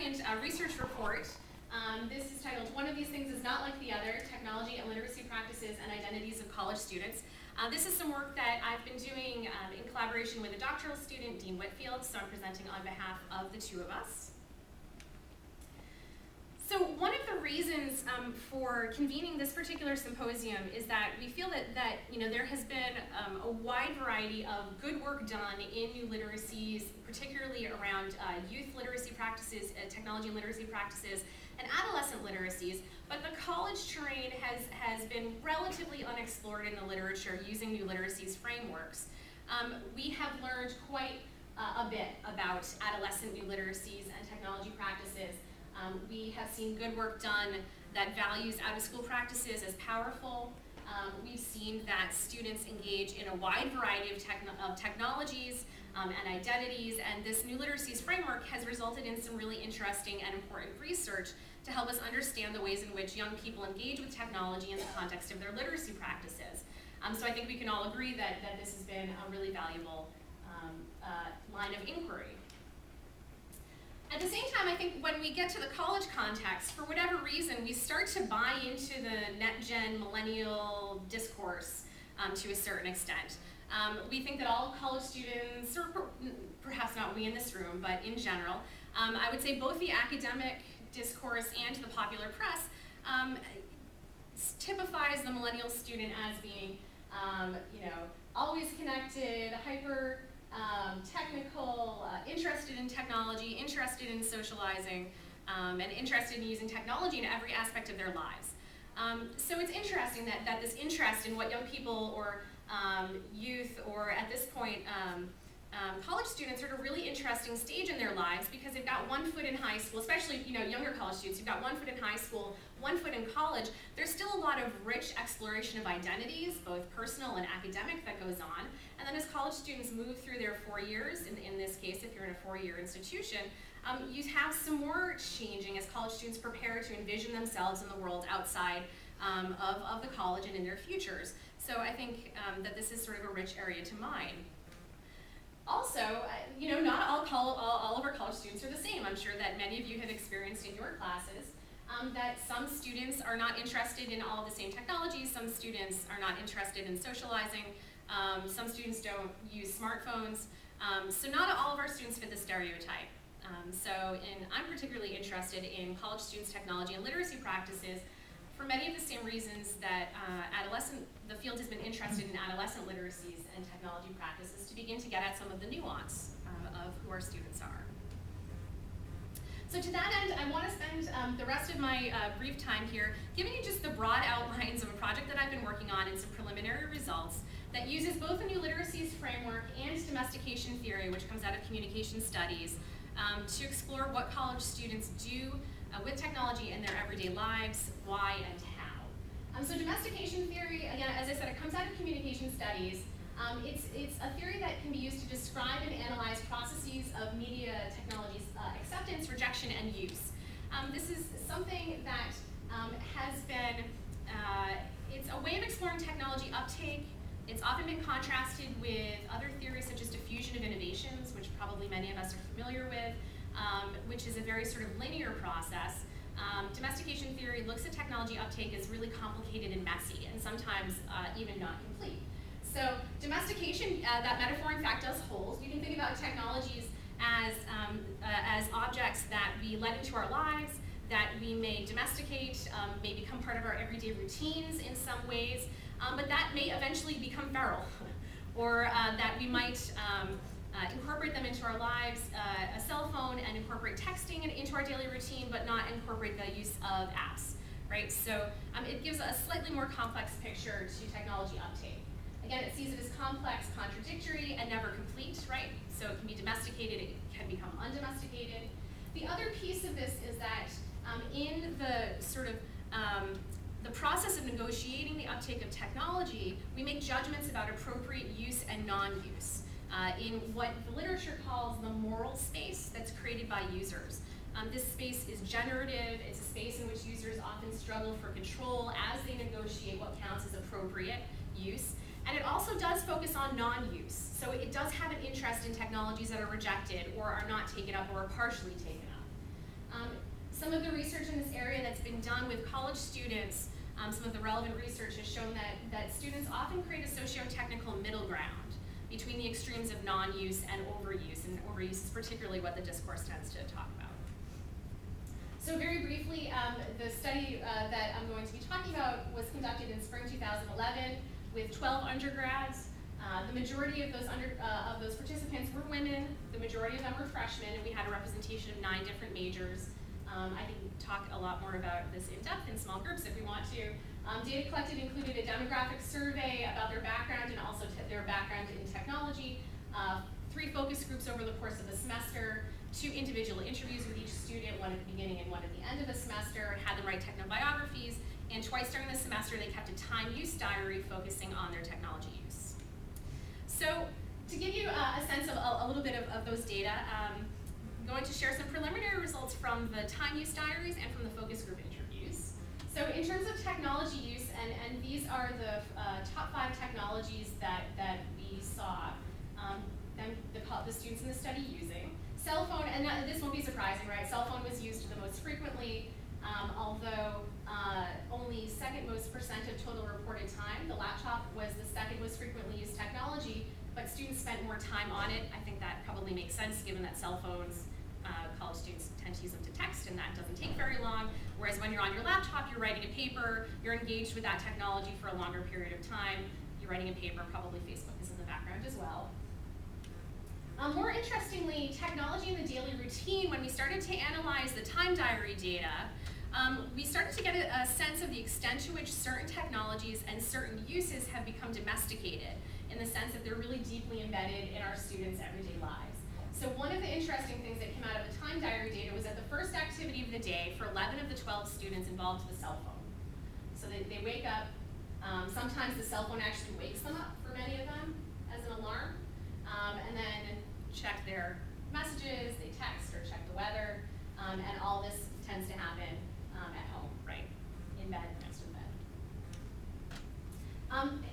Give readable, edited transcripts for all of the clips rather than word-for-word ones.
second research report. This is titled, "One of These Things is Not Like the Other, Technology and Literacy Practices and Identities of College Students." This is some work that I've been doing in collaboration with a doctoral student, Dean Whitfield, so I'm presenting on behalf of the two of us. So one of the reasons for convening this particular symposium is that we feel that there has been a wide variety of good work done in new literacies, particularly around youth literacy practices, technology and literacy practices, and adolescent literacies, but the college terrain has been relatively unexplored in the literature using new literacies frameworks. We have learned quite a bit about adolescent new literacies and technology practices. We have seen good work done that values out-of-school practices as powerful. We've seen that students engage in a wide variety of technologies and identities, and this new literacies framework has resulted in some really interesting and important research to help us understand the ways in which young people engage with technology in the context of their literacy practices. So I think we can all agree that this has been a really valuable line of inquiry. At the same time, I think when we get to the college context, for whatever reason, we start to buy into the net-gen millennial discourse to a certain extent. We think that all college students, or perhaps not we in this room, but in general, I would say both the academic discourse and the popular press typifies the millennial student as being, always connected, hyper technical, interested in technology, interested in socializing, and interested in using technology in every aspect of their lives. So it's interesting that this interest in what young people or youth, or at this point, college students are at a really interesting stage in their lives because they've got one foot in high school, especially younger college students, you've got one foot in high school, one foot in college. There's still a lot of rich exploration of identities, both personal and academic, that goes on. And then as college students move through their 4 years, in this case, if you're in a 4-year institution, you have some more changing as college students prepare to envision themselves in the world outside of the college and in their futures. So I think that this is sort of a rich area to mine. Also, not all of our college students are the same. I'm sure that many of you have experienced in your classes that some students are not interested in all of the same technologies, some students are not interested in socializing, some students don't use smartphones, so not all of our students fit the stereotype. I'm particularly interested in college students' technology and literacy practices for many of the same reasons that the field has been interested in adolescent literacies and technology practices, to begin to get at some of the nuance of who our students are. So to that end, I want to spend the rest of my brief time here giving you just the broad outlines of a project that I've been working on and some preliminary results that uses both the new literacies framework and domestication theory, which comes out of communication studies, to explore what college students do with technology in their everyday lives, why and how. So domestication theory, again, as I said, it comes out of communication studies. It's a theory that can be used to describe and analyze processes of media technologies' acceptance, rejection, and use. This is something that has been, it's a way of exploring technology uptake. It's often been contrasted with other theories such as diffusion of innovations, which probably many of us are familiar with, which is a very sort of linear process. Domestication theory looks at technology uptake as really complicated and messy, and sometimes even not complete. So domestication, that metaphor in fact does hold. You can think about technologies as objects that we let into our lives, that we may domesticate, may become part of our everyday routines in some ways, but that may eventually become feral, or that we might incorporate them into our lives, a cell phone, and incorporate texting into our daily routine, but not incorporate the use of apps, right? So it gives a slightly more complex picture to technology uptake. Again, it sees it as complex, contradictory, and never complete, right? So it can be domesticated, it can become undomesticated. The other piece of this is that in the sort of the process of negotiating the uptake of technology, we make judgments about appropriate use and non-use in what the literature calls the moral space that's created by users. This space is generative. It's a space in which users often struggle for control as they negotiate what counts as appropriate use. And it also does focus on non-use. So it does have an interest in technologies that are rejected or are not taken up or are partially taken up. Some of the research in this area that's been done with college students, some of the relevant research has shown that students often create a socio-technical middle ground between the extremes of non-use and overuse is particularly what the discourse tends to talk about. So very briefly, the study that I'm going to be talking about was conducted in spring 2011 with 12 undergrads. The majority of those participants were women. The majority of them were freshmen, and we had a representation of 9 different majors. I can talk a lot more about this in depth in small groups if we want to. Data collected included a demographic survey about their background and also their background in technology, 3 focus groups over the course of the semester, 2 individual interviews with each student, one at the beginning and one at the end of the semester, had them write technobiographies, and twice during the semester they kept a time use diary focusing on their technology use. So to give you a sense of a little bit of those data, I'm going to share some preliminary results from the time use diaries and from the focus group interviews. So in terms of technology use, and these are the top 5 technologies that we saw the students in the study using. Cell phone, and this won't be surprising, right? Cell phone was used the most frequently, although only 2nd most % of total reported time. The laptop was the 2nd most frequently used technology, but students spent more time on it. I think that probably makes sense given that cell phones, college students tend to use them to text, and that doesn't take very long. Whereas when you're on your laptop, you're writing a paper, you're engaged with that technology for a longer period of time. You're writing a paper, probably Facebook is in the background as well. More interestingly, technology in the daily routine, when we started to analyze the time diary data, we started to get a sense of the extent to which certain technologies and certain uses have become domesticated, in the sense that they're really deeply embedded in our students' everyday lives. So one of the interesting things that came out of the time diary data was that the first activity of the day for 11 of the 12 students involved the cell phone. So they wake up, sometimes the cell phone actually wakes them up for many of them as an alarm, and then check their messages, they text or check the weather, and all this tends to happen at home, right? In bed, next to the bed.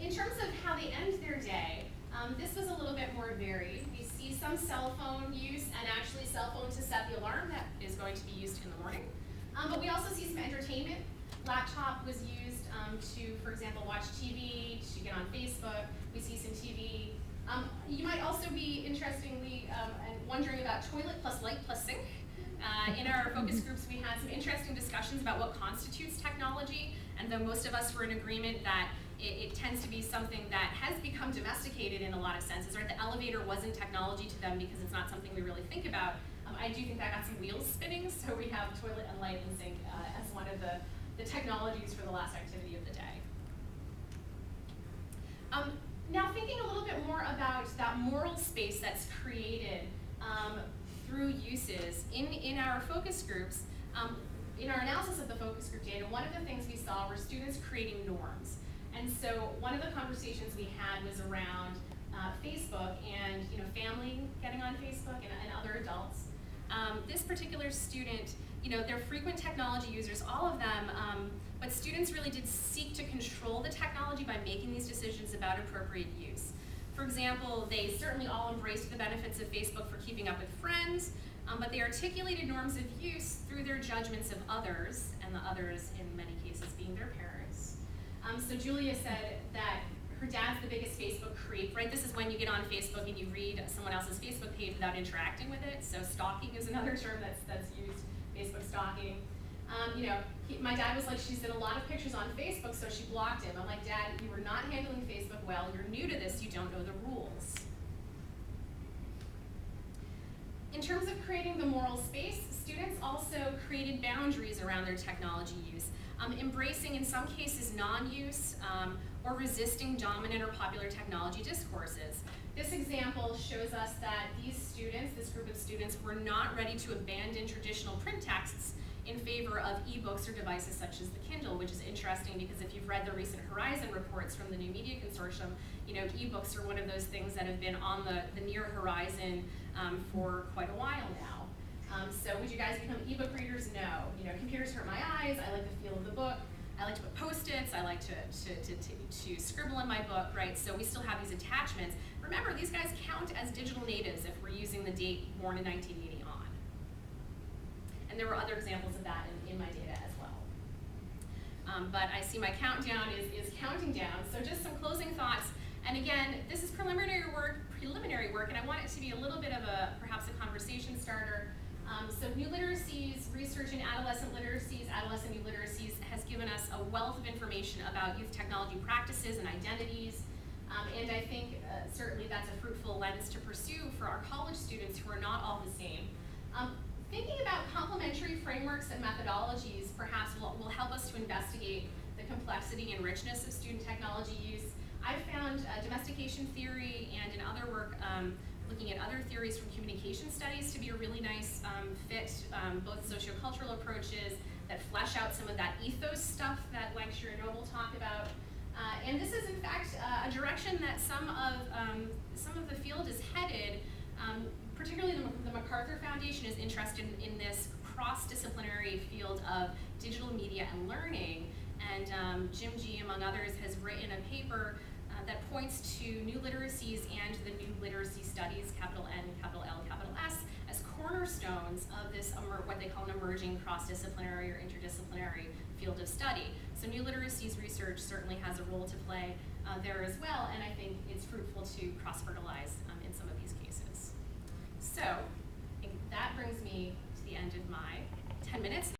In terms of how they end their day, this was a little bit more varied. We see some cell phone use, and actually cell phone to set the alarm that is going to be used in the morning. But we also see some entertainment. Laptop was used to, for example, watch TV, to get on Facebook. We see some TV. You might also be, interestingly, wondering about toilet plus light plus sink. In our focus groups, we had some interesting discussions about what constitutes technology, and though most of us were in agreement that it tends to be something that has become domesticated in a lot of senses, right? The elevator wasn't technology to them because it's not something we really think about. I do think that got some wheels spinning, so we have toilet and light and sink as one of the technologies for the last activity of the day. Now thinking a little bit more about that moral space that's created through uses in our focus groups, in our analysis of the focus group data, one of the things we saw were students creating norms. And so one of the conversations we had was around Facebook and family getting on Facebook and other adults. This particular student, they're frequent technology users, all of them, but students really did seek to control the technology by making these decisions about appropriate use. For example, they certainly all embraced the benefits of Facebook for keeping up with friends, but they articulated norms of use through their judgments of others, and the others in many cases being their parents. So Julia said that her dad's the biggest Facebook creep, right? This is when you get on Facebook and you read someone else's Facebook page without interacting with it. So stalking is another term that's used, Facebook stalking. My dad was like, she's in a lot of pictures on Facebook, so she blocked him. I'm like, Dad, you were not handling Facebook well. You're new to this, you don't know the rules. In terms of creating the moral space, students also created boundaries around their technology use, embracing in some cases non-use or resisting dominant or popular technology discourses. This example shows us that this group of students were not ready to abandon traditional print texts in favor of ebooks or devices such as the Kindle, which is interesting because if you've read the recent Horizon reports from the New Media Consortium, ebooks are one of those things that have been on the near horizon for quite a while now. So would you guys become ebook readers? No. Computers hurt my eyes. I like the feel of the book. I like to put Post-its. I like to scribble in my book, right? So we still have these attachments. Remember, these guys count as digital natives if we're using the date born in 1980 on. And there were other examples of that in my data as well. But I see my countdown is counting down, so just some closing thoughts. And again, this is preliminary work, and I want it to be a little bit of perhaps a conversation starter. So new literacies, research in adolescent literacies, adolescent new literacies has given us a wealth of information about youth technology practices and identities. And I think certainly that's a fruitful lens to pursue for our college students who are not all the same. Thinking about complementary frameworks and methodologies perhaps will help us to investigate the complexity and richness of student technology use. I've found domestication theory and in other work looking at other theories from communication studies to be a really nice fit, both sociocultural approaches that flesh out some of that ethos stuff that Lecturer Noble talked about. And this is in fact a direction that some of the field is headed. Particularly the MacArthur Foundation is interested in this cross-disciplinary field of digital media and learning. And Jim G, among others, has written a paper that points to new literacies and the new literacy studies, capital N, capital L, capital S, as cornerstones of this, what they call an emerging cross-disciplinary or interdisciplinary field of study. So new literacies research certainly has a role to play there as well, and I think it's fruitful to cross-fertilize in some of these cases. So I think that brings me to the end of my 10 minutes.